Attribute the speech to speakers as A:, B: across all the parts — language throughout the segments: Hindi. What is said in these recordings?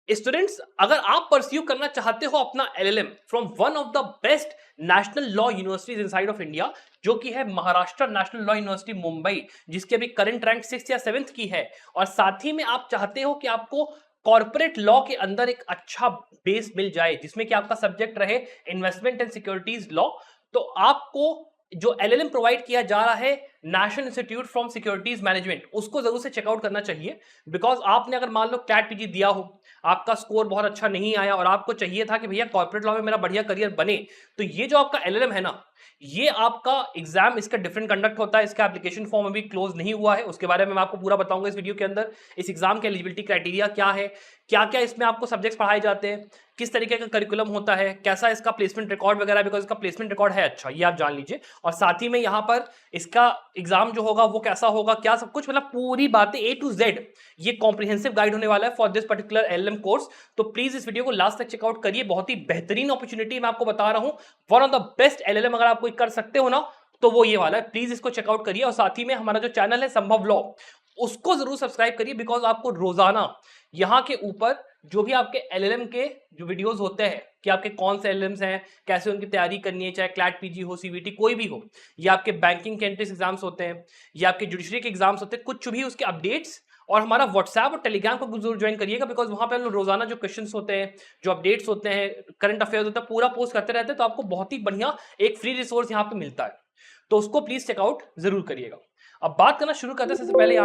A: स्टूडेंट्स, अगर आप परस्यू करना चाहते हो अपना LLM from one of the best national law universities inside of India, जो कि है Maharashtra national law university Mumbai, जिसकी अभी करंट रैंक 6th या 7th की है, और साथ ही में आप चाहते हो कि आपको कॉर्पोरेट लॉ के अंदर एक अच्छा बेस मिल जाए जिसमें कि आपका सब्जेक्ट रहे इन्वेस्टमेंट एंड सिक्योरिटीज लॉ, तो आपको जो एलएलएम प्रोवाइड किया जा रहा है national institute from securities management, उसको जरूर से चेकआउट करना चाहिए। बिकॉज आपने अगर मान लो क्लैट पीजी दिया हो, आपका स्कोर बहुत अच्छा नहीं आया और आपको चाहिए था कि भैया कॉर्पोरेट लॉ में मेरा बढ़िया करियर बने, तो ये जो आपका एलएलएम है ना, ये आपका एग्जाम इसका डिफरेंट कंडक्ट होता है। इसका एप्लीकेशन फॉर्म अभी क्लोज नहीं हुआ है, उसके बारे में मैं आपको पूरा बताऊंगा इस वीडियो के अंदर। इस एग्जाम के एलिजिबिलिटी क्राइटेरिया क्या है, क्या क्या इसमें आपको सब्जेक्ट्स पढ़ाए जाते हैं, किस तरीके का करिकुलम होता है, कैसा इसका प्लेसमेंट रिकॉर्ड वगैरह, बिकॉज इसका प्लेसमेंट रिकॉर्ड है अच्छा, ये आप जान लीजिए। और साथ ही में यहाँ पर इसका एग्जाम जो होगा वो कैसा होगा, क्या सब कुछ, मतलब पूरी बातें A to Z, ये कॉम्प्रिहेंसिव गाइड होने वाला है for this particular LLM course. तो प्लीज इस वीडियो को लास्ट तक चेकआउट करिए, बहुत ही बेहतरीन अपॉर्चुनिटी मैं आपको बता रहा हूं। One of the best LLM अगर आप कोई कर सकते हो ना, तो वो ये वाला है। प्लीज इसको चेकआउट करिए, और साथ ही में हमारा जो चैनल है संभव लॉ, उसको जरूर सब्सक्राइब करिए, बिकॉज आपको रोजाना यहाँ के ऊपर जो भी आपके एलएलएम के जो वीडियोस होते हैं कि आपके कौन से एलएलएम्स हैं, कैसे उनकी तैयारी करनी है, चाहे क्लैट पीजी हो, सीवीटी कोई भी हो, या आपके बैंकिंग के एंट्रेंस एग्जाम्स होते हैं, या आपके जुडिशरी के एग्जाम्स होते हैं, कुछ भी उसके अपडेट्स, और हमारा व्हाट्सएप और टेलीग्राम को जरूर ज्वाइन करिएगा, बिकॉज वहां पे हम लोग रोजाना जो क्वेश्चंस होते हैं, जो अपडेट्स होते हैं, करंट अफेयर्स होता है, पूरा पोस्ट करते रहते हैं। तो आपको बहुत ही बढ़िया एक फ्री रिसोर्स यहाँ पे मिलता है, तो उसको प्लीज चेकआउट जरूर करिएगा। अब बात करना शुरू करते हैं सबसे पहले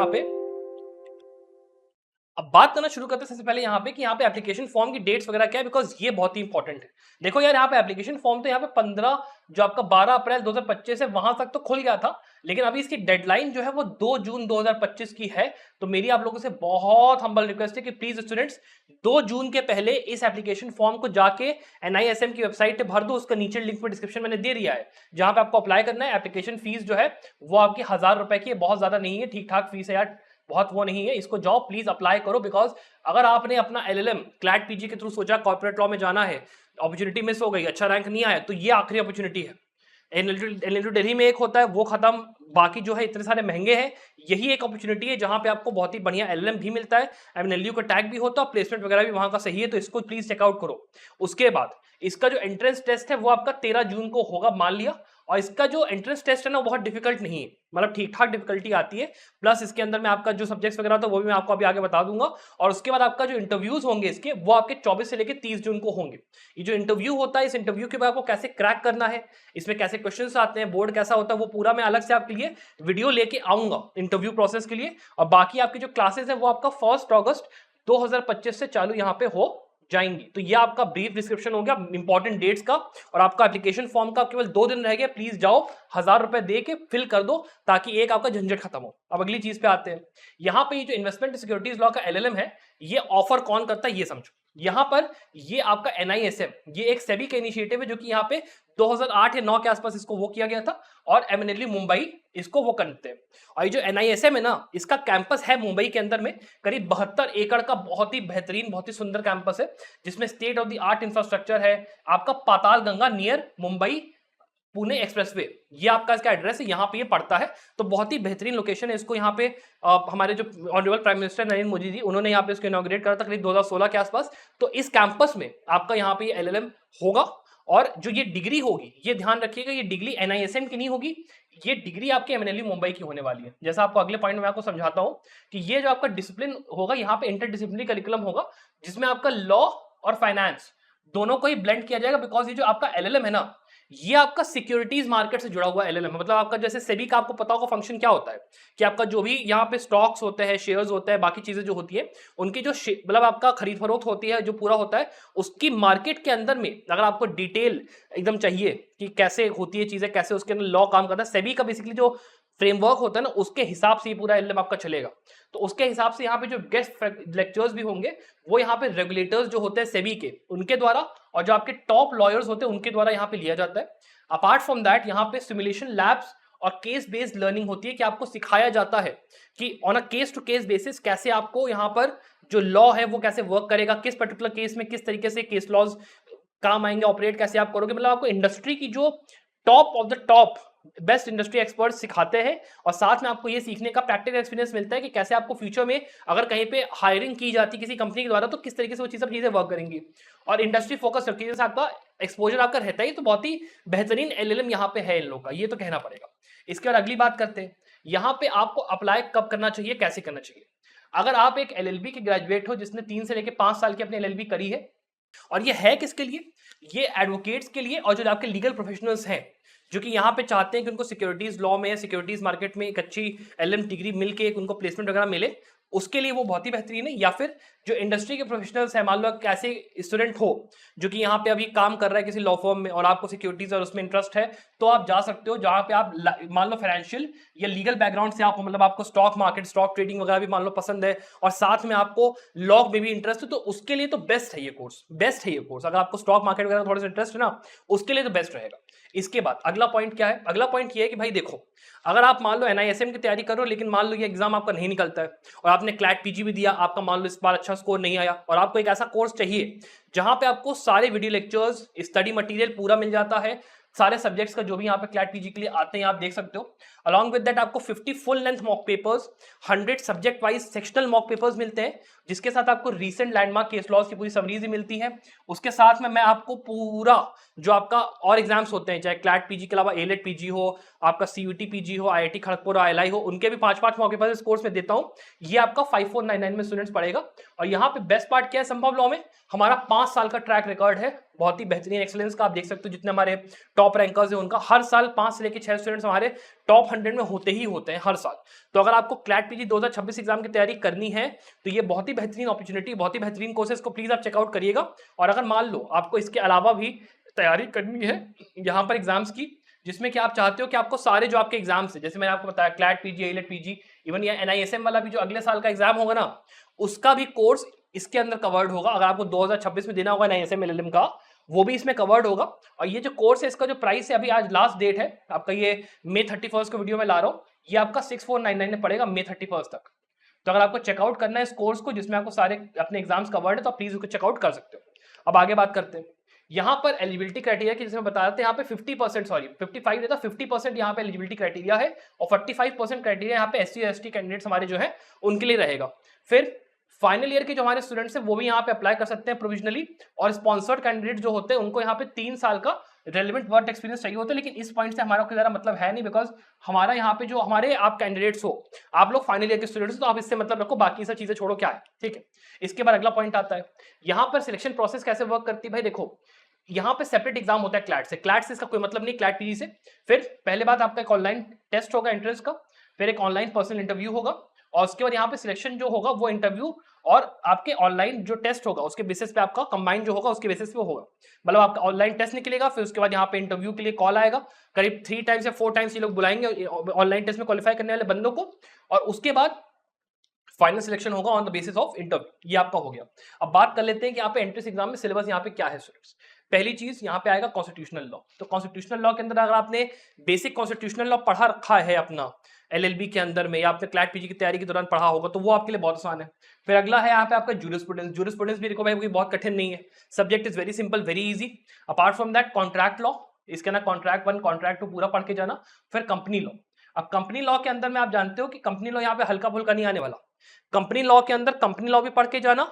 A: यहाँ पे कि यहाँ पे एप्लीकेशन फॉर्म की डेट्स वगैरह क्या है, बिकॉज ये बहुत ही इंपॉर्टेंट है। देखो यार, यहाँ पे एप्लीकेशन फॉर्म तो यहाँ पे 15 जो आपका 12 अप्रैल 2025 है वहां तक तो खुल गया था, लेकिन अभी इसकी डेडलाइन जो है वो 2 जून 2025 की है। तो मेरी आप लोगों से बहुत हम्बल रिक्वेस्ट है कि प्लीज स्टूडेंट्स 2 जून के पहले इस एप्लीकेशन फॉर्म को जाके NISM की वेबसाइट पे भर दो। उसका नीचे लिंक में डिस्क्रिप्शन मैंने दे दिया है, जहां पे आपको अप्लाई करना है। एप्लीकेशन फीस जो है वो आपकी 1000 रुपए की है, बहुत ज्यादा नहीं है, ठीक ठाक फीस है यार, बहुत वो नहीं है। इसको जाओ प्लीज अप्लाई करो, बिकॉज अगर आपने अपना एलएलएम क्लैट पीजी के थ्रू सोचा कॉर्पोरेट लॉ में जाना है, अपॉर्चुनिटी मिस हो गई, अच्छा रैंक नहीं आया, तो ये आखिरी अपॉर्चुनिटी है। एनएलयू दिल्ली में एक होता है, वो खत्म, बाकी जो है इतने सारे महंगे हैं। यही एक अपॉर्चुनिटी है जहां पे आपको बहुत ही बढ़िया एलएलएम भी मिलता है, एनएलयू का टैग भी होता है, प्लेसमेंट वगैरह भी वहां का सही है, तो इसको प्लीज चेकआउट करो। उसके बाद इसका जो एंट्रेंस टेस्ट है वो आपका 13 जून को होगा, मान लिया। और इसका जो एंट्रेंस टेस्ट है ना, वो बहुत डिफिकल्ट नहीं है, मतलब ठीक ठाक डिफिकल्टी आती है। प्लस इसके अंदर में आपका जो सब्जेक्ट्स वगैरह होता है वो भी मैं आपको अभी आगे बता दूंगा। और उसके बाद आपका जो इंटरव्यूज होंगे इसके, वो आपके 24 से लेकर 30 जून को होंगे। ये जो इंटरव्यू होता है, इस इंटरव्यू के बाद आपको कैसे क्रैक करना है, इसमें कैसे क्वेश्चंस आते हैं, बोर्ड कैसा होता है, वो पूरा मैं अलग से आपके लिए वीडियो लेके आऊंगा इंटरव्यू प्रोसेस के लिए। और बाकी आपकी जो क्लासेस है वो आपका 1 अगस्त 2025 से चालू यहाँ पे हो जाएंगी। तो ये आपका ब्रीफ डिस्क्रिप्शन हो गया इंपॉर्टेंट डेट्स का, और आपका एप्लीकेशन फॉर्म का केवल 2 दिन रह गए। प्लीज जाओ, 1000 रुपए दे के फिल कर दो, ताकि एक आपका झंझट खत्म हो। अब अगली चीज पे आते हैं। यहाँ पे ये जो इन्वेस्टमेंट सिक्योरिटीज लॉ का एलएलएम है, ये ऑफर कौन करता है ये समझो। यहाँ पर ये आपका NISM, ये एक सेबी का इनिशिएटिव है, जो कि यहाँ पे 2008 या 9 के आसपास इसको वो किया गया था, और MNLU मुंबई इसको वो करते हैं। और ये जो NISM है ना, इसका कैंपस है मुंबई के अंदर में, करीब 72 एकड़ का बहुत ही बेहतरीन, बहुत ही सुंदर कैंपस है, जिसमें state of the art infrastructure है। आपका पाताल गंगा नियर मुंबई पुणे एक्सप्रेसवे, ये आपका इसका एड्रेस है, यहाँ पे ये पड़ता है। तो बहुत ही बेहतरीन लोकेशन है। इसको यहाँ पे हमारे जो honourable prime minister Narendra Modi ji, उन्होंने यहाँ पे इसको इनॉग्रेट करा था करीब 2016 के आसपास। तो इस कैंपस में आपका यहाँ पे एलएलएम होगा। और जो ये डिग्री होगी, ये ध्यान रखिएगा, ये डिग्री NISM की नहीं होगी, ये डिग्री आपके MNLU मुंबई की होने वाली है। जैसा आपको अगले पॉइंट में आपको समझाता हूँ कि ये जो आपका डिसिप्लिन होगा, यहाँ पे इंटरडिसिप्लिनरी करिकुलम होगा, जिसमें आपका लॉ और फाइनेंस दोनों को ही ब्लेंड किया जाएगा। बिकॉज ये जो आपका एलएलएम है ना, ये आपका सिक्योरिटीज मार्केट से जुड़ा हुआ एलएलएम है। मतलब आपका जैसे सेबी का आपको पता होगा फंक्शन क्या होता है, कि आपका जो भी यहाँ पे स्टॉक्स होते हैं, शेयर्स होते हैं, बाकी चीजें जो होती है, उनकी जो मतलब आपका खरीद फरोख्त होती है, जो पूरा होता है, उसकी मार्केट के अंदर में अगर आपको डिटेल एकदम चाहिए कि कैसे होती है चीजें, कैसे उसके अंदर लॉ काम करता है, सेबी का बेसिकली जो फ्रेमवर्क होता है ना, उसके हिसाब से ये पूरा एलएलएम आपका चलेगा। तो उसके हिसाब से यहाँ पे जो गेस्ट लेक्चर्स भी होंगे, वो यहाँ पे रेगुलेटर्स जो होते हैं सेबी के, उनके द्वारा, और जो आपके टॉप लॉयर्स होते हैं उनके द्वारा यहाँ पे लिया जाता है। अपार्ट फ्रॉम दैट, यहाँ पे सिमुलेशन लैब्स और केस बेस्ड लर्निंग होती है, कि आपको सिखाया जाता है कि on a case to case basis कैसे आपको यहाँ पर जो लॉ है वो कैसे वर्क करेगा, किस पर्टिकुलर केस में किस तरीके से केस लॉज काम आएंगे, ऑपरेट कैसे आप करोगे। मतलब आपको इंडस्ट्री की जो top of the top best industry experts सिखाते हैं और साथ में आपको ये सीखने का प्रैक्टिकल एक्सपीरियंस मिलता है कि कैसे आपको फ्यूचर में अगर कहीं पे हायरिंग की जाती है किसी कंपनी के द्वारा तो किस तरीके से वो सब चीजें वर्क करेंगी। और इंडस्ट्री फोकस रखिए, जैसे आपका एक्सपोजर आपका रहता है तो बहुत ही बेहतरीन एलएलएम यहाँ पे है इन लोगों का, ये तो कहना पड़ेगा। इसके बाद अगली बात करते हैं, यहाँ पे आपको अप्लाई कब करना चाहिए, कैसे करना चाहिए। अगर आप एक एलएलबी के ग्रेजुएट हो जिसने 3 से लेकर 5 साल की अपनी एलएलबी करी है, और ये है किसके लिए, ये एडवोकेट्स के लिए और जो आपके लीगल प्रोफेशनल्स हैं जो कि यहाँ पे चाहते हैं कि उनको सिक्योरिटीज लॉ में, सिक्योरिटीज मार्केट में एक अच्छी एलएम डिग्री मिल के उनको प्लेसमेंट वगैरह मिले, उसके लिए वो बहुत ही बेहतरीन है। या फिर जो इंडस्ट्री के प्रोफेशनल्स हैं, मान लो कैसे स्टूडेंट हो जो कि यहाँ पे अभी काम कर रहा है किसी लॉ फर्म में और आपको सिक्योरिटीज और उसमें इंटरेस्ट है, तो आप जा सकते हो जहाँ पे आप मान लो फाइनेंशियल या लीगल बैकग्राउंड से आप, मतलब आपको स्टॉक मार्केट, स्टॉक ट्रेडिंग वगैरह भी मान लो पसंद है और साथ में आपको लॉ में भी इंटरेस्ट है, तो उसके लिए तो बेस्ट है ये कोर्स, बेस्ट है ये कोर्स। अगर आपको स्टॉक मार्केट वगैरह थोड़ा सा इंटरेस्ट है ना, उसके लिए तो बेस्ट रहेगा। इसके बाद अगला पॉइंट क्या है, अगला पॉइंट ये है कि भाई देखो, अगर आप मान लो एनआईएसएम की तैयारी करो लेकिन मान लो ये एग्जाम आपका नहीं निकलता है और आपने क्लैट पीजी भी दिया, आपका मान लो इस बार अच्छा स्कोर नहीं आया और आपको एक ऐसा कोर्स चाहिए जहां पे आपको सारे वीडियो लेक्चर्स, स्टडी मटेरियल पूरा मिल जाता है, सारे सब्जेक्ट्स का जो भी यहाँ पे क्लैट पीजी के लिए आते हैं आप देख सकते हो। अलॉन्ग विद दैट आपको 50 full length mock papers, 100 subject wise sectional mock papers मिलते हैं, जिसके साथ आपको रीसेंट लैंडमार्क केस लॉज की पूरी समरीज ही मिलती है। उसके साथ में मैं आपको पूरा जो आपका और एग्जाम्स होते हैं, चाहे क्लैट पीजी के अलावा एलेट पीजी हो, आपका सीयूटी पीजी हो, आईआईटी खड़गपुर, आईएलआई हो, उनके भी 5-5 मॉक पेपर्स इस कोर्स में देता हूं। ये आपका 5499 में स्टूडेंट्स पढ़ेगा। और यहाँ पे बेस्ट पार्ट क्या है संभव लॉ में, हमारा 5 साल का ट्रैक रिकॉर्ड है, बहुत ही बेहतरीन एक्सेलेंस का। आप देख सकते हो जितने हमारे टॉप रैंकर्स हैं उनका हर साल 5 से लेकर 6 स्टूडेंट्स हमारे टॉप 100 में होते ही होते हैं हर साल। तो अगर आपको क्लैट पीजी 2026 एग्जाम की तैयारी करनी है तो ये बहुत ही बेहतरीन अपॉर्चुनिटी, बहुत ही बेहतरीन कोर्सेज को प्लीज आप चेकआउट करिएगा। और अगर मान लो आपको इसके अलावा भी तैयारी करनी है यहाँ पर एग्जाम्स की, जिसमें कि आप चाहते हो कि आपको सारे जो आपके एग्जाम्स है, जैसे मैंने आपको बताया CLAT PG, AILET PG, even ये एनआईएसएम वाला भी जो अगले साल का एग्जाम होगा ना, उसका भी कोर्स इसके अंदर कवर्ड होगा। अगर आपको 2026 में देना होगा एनआईएसएम एलएलएम का, वो भी इसमें कवर्ड होगा। और ये जो कोर्स है इसका जो प्राइस है, अभी आज लास्ट डेट है आपका, ये मई 31 को वीडियो में ला रहा हूँ, ये आपका 6499 में पड़ेगा मई 31 तक। तो अगर आपको चेकआउट करना है इस कोर्स को जिसमें आपको सारे अपने एग्जाम्स कवर्ड है, तो आप प्लीज उसको चेकआउट कर सकते हो। अब आगे बात करते हैं यहाँ पर एलिजिबिलिटी क्राइटेरिया की, जिसमें बता रहे थे यहाँ पे 50%, सॉरी 55 नहीं था 50% यहाँ पे एलिजिबिलिटी क्राइटेरिया है और 45% क्राइटेरिया यहाँ पे एससी और एसटी कैंडिडेट्स हमारे जो है उनके लिए रहेगा। फिर फाइनल ईयर के जो हमारे स्टूडेंट्स हैं वो भी यहाँ पे अप्लाई कर सकते हैं प्रोविजनली, और स्पॉन्सर्ड कैंडिडेट जो होते हैं उनको यहाँ पे 3 साल का रेलिवेंट वर्क एक्सपीरियंस चाहिए होता है। लेकिन इस पॉइंट से हमारा कोई ज़्यादा मतलब है नहीं, बिकॉज हमारा यहाँ पे जो हमारे आप कैंडिडेट्स हो, आप लोग फाइनल ईयर के स्टूडेंट्स हो, तो आप इससे मतलब रखो, बाकी सब चीजें छोड़ो क्या है, ठीक है। इसके बाद अगला पॉइंट आता है यहाँ पर सिलेक्शन प्रोसेस कैसे वर्क करती है। भाई देखो, यहाँ पे सेपरेट एग्जाम होता है क्लैट से, क्लैट से इसका कोई मतलब नहीं, क्लैट पीजी से। फिर पहले बात आपका एक ऑनलाइन टेस्ट होगा एंट्रेंस का, फिर एक ऑनलाइन पर्सनल इंटरव्यू होगा, और उसके बाद यहाँ पे सिलेक्शन जो होगा वो इंटरव्यू और आपके ऑनलाइन जो टेस्ट होगा उसके बेसिस पे आपका कंबाइन जो होगा उसके बेसिस पे होगा। मतलब आपका ऑनलाइन टेस्ट निकलेगा, फिर उसके बाद यहाँ पे इंटरव्यू के लिए कॉल आएगा, करीब 3 टाइम्स या 4 टाइम्स ये लोग बुलाएंगे ऑनलाइन टेस्ट में क्वालिफाई करने वाले बंदों को, और उसके बाद फाइनल सिलेक्शन होगा on the basis of interview. ये आपका हो गया। अब बात कर लेते हैं कि यहाँ पे एंट्रेंस एग्जाम में सिलेबस यहाँ पे क्या है स्टूडेंट्स। पहली चीज यहाँ पे आएगा कॉन्स्टिट्यूशनल लॉ। तो कॉन्स्टिट्यूशनल लॉ के अंदर अगर आपने बेसिक कॉन्स्टिट्यूशनल लॉ पढ़ा रखा है अपना एलएलबी के अंदर में, या आपने क्लैट पीजी की तैयारी के दौरान पढ़ा होगा, तो वो आपके लिए बहुत आसान है। फिर अगला है यहाँ पे आपका जूरिस्प्रूडेंस। जूरिस्प्रूडेंस भी देखो भाई कोई बहुत कठिन नहीं है, subject is very simple, very easy. Apart from that contract law, इसके ना कॉन्ट्रैक्ट 1 कॉन्ट्रैक्ट 2 पूरा पढ़ के जाना। फिर कंपनी लॉ। अब कंपनी लॉ के अंदर में आप जानते हो कि कंपनी लॉ यहाँ पे हल्का फुल्का नहीं आने वाला। कंपनी लॉ के अंदर कंपनी लॉ भी पढ़ के जाना,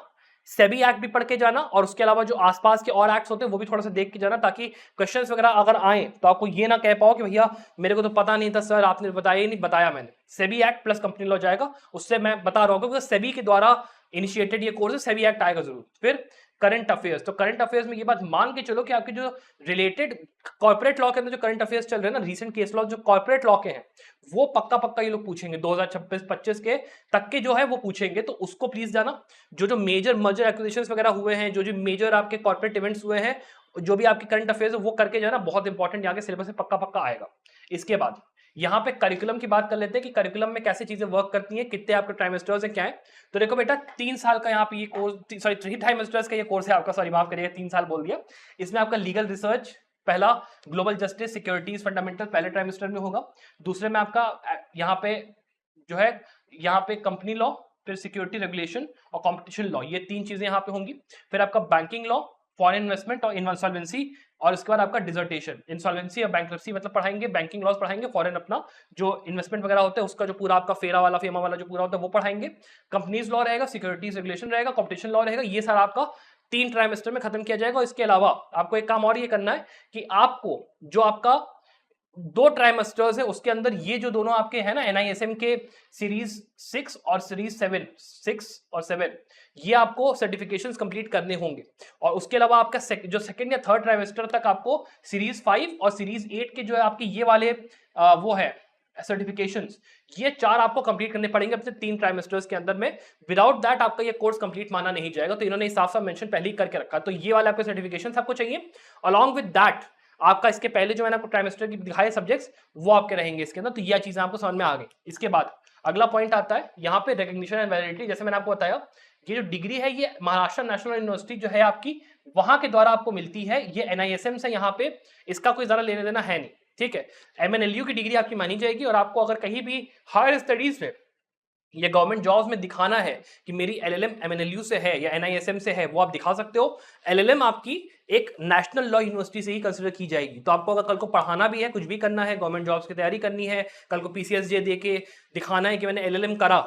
A: सेबी एक्ट भी पढ़ के जाना, और उसके अलावा जो आसपास के और एक्ट्स होते हैं वो भी थोड़ा सा देख के जाना, ताकि क्वेश्चंस वगैरह अगर आए तो आपको ये ना कह पाओ कि भैया मेरे को तो पता नहीं था सर, आपने बताया ही नहीं, बताया मैंने। SEBI act plus company law जाएगा, उससे मैं बता रहा हूँ क्योंकि सेबी के द्वारा इनिशिएटेड ये कोर्स है, सेबी एक्ट आएगा जरूर। फिर करंट अफेयर्स। तो करंट अफेयर्स में ये बात मान के चलो कि आपके जो रिलेटेड कॉर्पोरेट लॉ के अंदर जो करंट अफेयर्स चल रहे हैं ना, रीसेंट केस लॉ जो कॉर्पोरेट लॉ के हैं, वो पक्का पक्का ये लोग पूछेंगे 2026-25 के तक के जो है वो पूछेंगे, तो उसको प्लीज जाना। जो मेजर मर्जर एक्विजिशंस वगैरह हुए हैं, जो मेजर आपके कॉर्पोरेट इवेंट्स हुए हैं, जो भी आपके करंट अफेयर्स है वो करके जाना, बहुत इंपॉर्टेंट यहाँ के सिलेबस में पक्का पक्का आएगा। इसके बाद यहाँ पे करिकुलम की बात कर लेते हैं कि करिकुलम में कैसे चीजें वर्क करती हैं, कितने आपके ट्राइमेस्टर्स हैं, क्या है। तो देखो बेटा 3 साल का यहाँ पे ये कोर्स, सॉरी 3 ट्राइमेस्टर्स का ये कोर्स है आपका, सॉरी माफ करिएगा 3 साल बोल दिया। इसमें आपका लीगल रिसर्च पहला, ग्लोबल जस्टिस, सिक्योरिटीज, फंडामेंटल पहले ट्राइमेस्टर में होगा। दूसरे में आपका यहाँ पे जो है यहाँ पे कंपनी लॉ, फिर सिक्योरिटी रेगुलेशन और कॉम्पिटिशन लॉ, ये 3 चीजें यहाँ पे होंगी। फिर आपका बैंकिंग लॉ, फॉरेन इन्वेस्टमेंट और इंसॉल्वेंसी और उसके बाद आपका डिजर्टेशन, इंसॉल्वेंसी और बैंक्रप्सी मतलब पढ़ाएंगे, बैंकिंग लॉज पढ़ाएंगे, फॉरेन अपना जो इन्वेस्टमेंट वगैरह होता है उसका जो पूरा आपका फेमा वाला जो पूरा होता है वो पढ़ाएंगे, कंपनीज लॉ रहेगा, सिक्योरिटीज रेगुलेशन रहेगा, कॉम्पिटिशन लॉ रहेगा। ये सारा आपका 3 ट्राइमेस्टर में खत्म किया जाएगा। इसके अलावा आपको एक काम और ये करना है कि आपको जो आपका 2 ट्राइमेस्टर्स है उसके अंदर ये जो दोनों आपके हैं ना एनआईएसएम के सीरीज 6 और सीरीज 7 ये आपको सर्टिफिकेशंस कंप्लीट करने होंगे। और उसके अलावा आपका जो सेकंड या थर्ड ट्राइमेस्टर तक आपको सीरीज 5 और सीरीज 8 के जो है आपके ये वाले वो है सर्टिफिकेशंस, ये 4 आपको कंप्लीट करने पड़ेंगे अपने 3 ट्राइमेस्टर्स के अंदर में। विदाउट दैट आपका ये कोर्स कंप्लीट माना नहीं जाएगा। तो इन्होंने साफ साफ मेंशन पहले ही करके रखा। तो ये वाले आपके सर्टिफिकेशंस आपको चाहिए। अलॉन्ग विद दैट आपका इसके पहले जो मैंने आपको ट्राइमेस्टर की दिखाए सब्जेक्ट्स वो आपके रहेंगे इसके अंदर। तो ये चीजें आपको समझ में आ गई। इसके बाद अगला पॉइंट आता है यहाँ पे रिकग्निशन एंड वैलिडिटी। जैसे मैंने आपको बताया ये जो डिग्री है ये महाराष्ट्र नेशनल यूनिवर्सिटी जो है आपकी वहां के द्वारा आपको मिलती है। ये एनआईएसएम से यहाँ पे इसका कोई ज्यादा लेने देना है नहीं, ठीक है। एमएनएलयू की डिग्री आपकी मानी जाएगी। और आपको अगर कहीं भी हायर स्टडीज में या गवर्नमेंट जॉब्स में दिखाना है कि मेरी एलएलएम एमएनएलयू से है या एनआईएसएम से है, वो आप दिखा सकते हो। एलएलएम आपकी एक नेशनल लॉ यूनिवर्सिटी से ही कंसिडर की जाएगी। तो आपको अगर कल को पढ़ाना भी है, कुछ भी करना है, गवर्नमेंट जॉब्स की तैयारी करनी है, कल को पीसीएसजे दे के दिखाना है कि मैंने एलएलएम करा,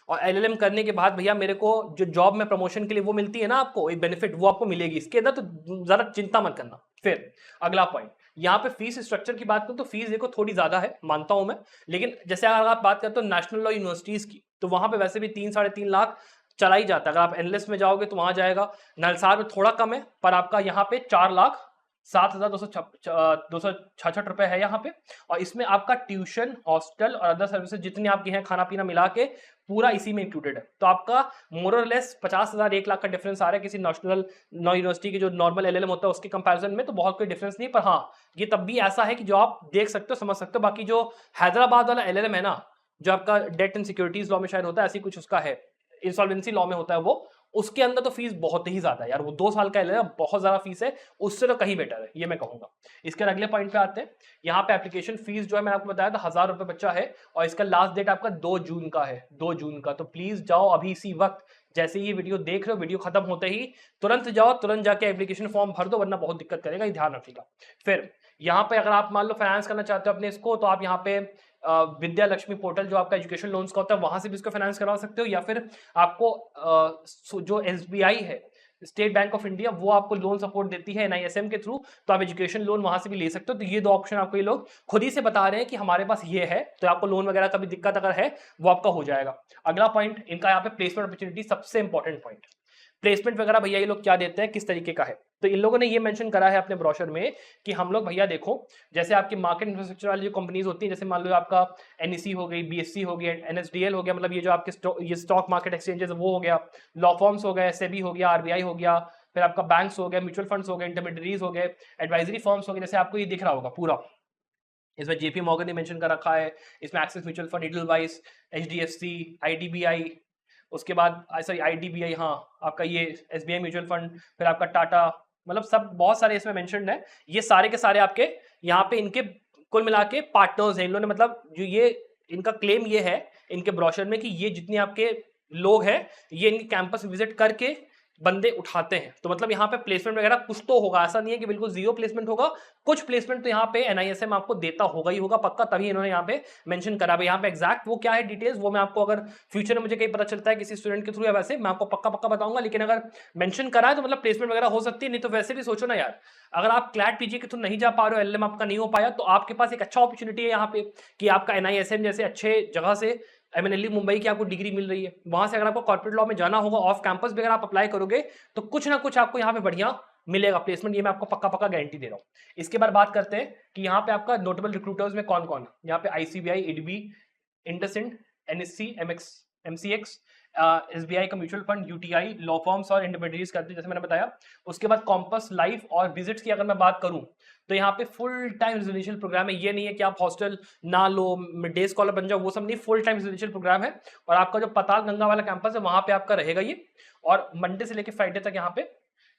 A: और एलएलएम करने के बाद भैया मेरे को जो जॉब में प्रमोशन के लिए वो मिलती है ना आपको एक बेनिफिट, वो आपको मिलेगी इसके अंदर। तो जरा चिंता मत करना। फिर अगला पॉइंट यहाँ पे फीस स्ट्रक्चर की बात करूं तो फीस देखो थोड़ी ज्यादा है, मानता हूं मैं। लेकिन जैसे अगर आप बात करते हो नेशनल लॉ यूनिवर्सिटीज की, तो वहां पे वैसे भी 3-3.5 लाख चला ही जाता है। अगर आप एनलेस में जाओगे तो वहां जाएगा। नलसार में थोड़ा कम है, पर आपका यहाँ पे 4,07,266 रुपए है यहाँ पे। और इसमें आपका ट्यूशन, हॉस्टल और अदर सर्विसेज जितनी आपकी हैं, खाना पीना मिला के पूरा इसी में इंक्लूडेड है। तो आपका मोर और लेस 50,000 1 लाख का डिफरेंस आ रहा है किसी नेशनल लॉ यूनिवर्सिटी की जो नॉर्मल एलएलएम होता है उसके कंपैरिजन में। तो बहुत कोई डिफरेंस नहीं, पर हाँ ये तब भी ऐसा है कि जो आप देख सकते हो, समझ सकते हो। बाकी जो हैदराबाद वाला एलएलएम है ना, जो आपका डेट एंड सिक्योरिटीज लॉ में शायद होता है, ऐसी कुछ उसका है, इंसॉल्वेंसी लॉ में होता है वो, उसके अंदर तो फीस बहुत ही ज्यादा है यार। वो 2 साल का है, बहुत ज्यादा फीस है, उससे तो कहीं बेटर है, ये मैं कहूंगा। इसके अगले पॉइंट पे आते हैं। यहाँ पे एप्लीकेशन फीस जो है मैंने आपको बताया था 1,000 रुपए बच्चा है। और इसका लास्ट डेट आपका 2 जून का है, 2 जून का। तो प्लीज जाओ अभी इसी वक्त, जैसे ये वीडियो देख रहे हो, वीडियो खत्म होते ही तुरंत जाओ, तुरंत जाके एप्लीकेशन फॉर्म भर दो, वरना बहुत दिक्कत करेगा, ये ध्यान रखिएगा। फिर यहाँ पे अगर आप मान लो फाइनेंस करना चाहते हो अपने इसको, तो आप यहाँ पे विद्या लक्ष्मी पोर्टल जो आपका एजुकेशन लोन्स का होता है वहां से भी इसको फाइनेंस करवा सकते हो। या फिर आपको जो एसबीआई है, स्टेट बैंक ऑफ इंडिया, वो आपको लोन सपोर्ट देती है एनआईएसएम के थ्रू, तो आप एजुकेशन लोन वहां से भी ले सकते हो। तो ये 2 ऑप्शन आपको ये लोग खुद ही से बता रहे हैं कि हमारे पास ये है, तो आपको लोन वगैरह का भी दिक्कत अगर है वो आपका हो जाएगा। अगला पॉइंट इनका यहाँ पे प्लेसमेंट अपॉर्चुनिटी, सबसे इंपॉर्टेंट पॉइंट। प्लेसमेंट वगैरह भैया ये लोग क्या देते हैं, किस तरीके का है, तो इन लोगों ने ये मेंशन करा है अपने ब्रोशर में कि हम लोग भैया देखो, जैसे आपकी मार्केट इंफ्रास्ट्रक्चर वाली जो कंपनीज होती है, जैसे मान लो आपका एनईसी हो गई, बीएससी हो गया, एनएसडीएल हो गया, मतलब ये जो आपके ये स्टॉक मार्केट एक्सचेंजेस वो हो गया, लॉ फॉर्म्स हो गए, सेबी हो गया, आरबीआई हो गया, फिर आपका बैंक्स हो गए, म्यूचुअल फंड्स हो गए, इंटरमीडियरीज हो गए, एडवाइजरी फॉर्म्स हो गए, जैसे आपको ये दिख रहा होगा पूरा, इसमें जेपी मॉर्गन ने मेंशन कर रखा है, इसमें Axis mutual fund, Edelweiss, HDFC, IDBI, उसके बाद सॉरी आईडीबीआई, हाँ आपका ये एसबीआई म्यूचुअल फंड, फिर आपका टाटा, मतलब सब बहुत सारे इसमें मेंशन्ड है। ये सारे के सारे आपके यहाँ पे इनके कुल मिला के पार्टनर्स हैं इन्होंने, मतलब जो ये इनका क्लेम ये है इनके ब्रोशर में कि ये जितने आपके लोग हैं ये इनके कैंपस विजिट करके बंदे उठाते हैं। तो मतलब यहाँ पे प्लेसमेंट वगैरह कुछ तो होगा, ऐसा नहीं है कि बिल्कुल 0 प्लेसमेंट होगा, कुछ प्लेसमेंट तो यहाँ पे एनआईएसएम आपको देता होगा ही होगा पक्का, तभी इन्होंने यहाँ पे मेंशन करा। यहाँ पे एग्जैक्ट वो क्या है डिटेल्स, वो मैं आपको अगर फ्यूचर में मुझे कहीं पता चलता है किसी स्टूडेंट के थ्रू या वैसे, मैं आपको पक्का पक्का बताऊंगा। लेकिन अगर मेंशन करा है तो मतलब प्लेसमेंट वगैरह हो सकती है। नहीं तो वैसे भी सोचो ना यार, अगर आप क्लैट पीजी के थ्रू नहीं जा पा रहे हो, एलएम आपका नहीं हो पाया, तो आपके पास एक अच्छा अपॉर्चुनिटी है यहाँ पे कि आपका एनआईएसएम जैसे अच्छे जगह से, एमएनएलयू मुंबई की आपको डिग्री मिल रही है, वहां से अगर आपको कॉर्पोरेट लॉ में जाना होगा ऑफ कैंपस भी अगर आप अप्लाई करोगे तो कुछ ना कुछ आपको यहाँ पे बढ़िया मिलेगा प्लेसमेंट, ये मैं आपको पक्का पक्का गारंटी दे रहा हूँ। इसके बाद बात करते हैं कि यहाँ पे आपका नोटेबल रिक्रूटर्स में कौन कौन है। यहाँ पे IDBI, IDBI, IndusInd, NSC, MCX, SBI का mutual fund, UTI, law forms और इंटरमीडिएट्स करते हैं जैसे मैंने बताया। उसके बाद कॉम्पस, लाइफ और विजिट्स की अगर मैं बात करूं तो यहाँ पे फुल टाइम रेजिडेंशियल प्रोग्राम है। ये नहीं है कि आप हॉस्टल ना लो, डे स्कॉलर बन जाओ, वो सब नहीं, फुल टाइम रेजिडेंशियल प्रोग्राम है। और आपका जो पताल गंगा वाला कैंपस है वहां पे आपका रहेगा ये, और मंडे से लेकर फ्राइडे तक यहाँ पे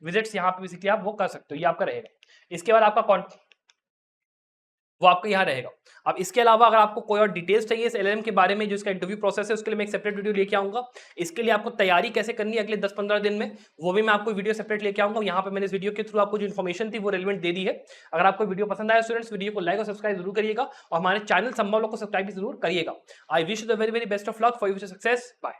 A: विजिट्स यहाँ पे बेसिकली आप वो कर सकते हो, ये आपका रहेगा। इसके बाद आपका वो आपका यहाँ रहेगा। अब इसके अलावा अगर आपको कोई और डिटेल्स चाहिए इस एलएलएम के बारे में, जो इसका इंटरव्यू प्रोसेस है, उसके लिए मैं एक सेपरेट वीडियो लेके आऊंगा। इसके लिए आपको तैयारी कैसे करनी है अगले 10-15 दिन में, वो भी मैं आपको वीडियो सेपरेट लेके आऊंगा। यहाँ पे मैंने इस वीडियो के थ्रू आपको जो इन्फॉर्मेशन थी वो रेलिवेंट दे दी है। अगर आपको वीडियो पसंद आया स्टूडेंट्स, वीडियो को लाइक और सब्सक्राइब जरूर करिएगा और हमारे चैनल संभव लोग को सब्सक्राइब भी जरूर करिएगा। I wish the very very best of luck for your success. Bye.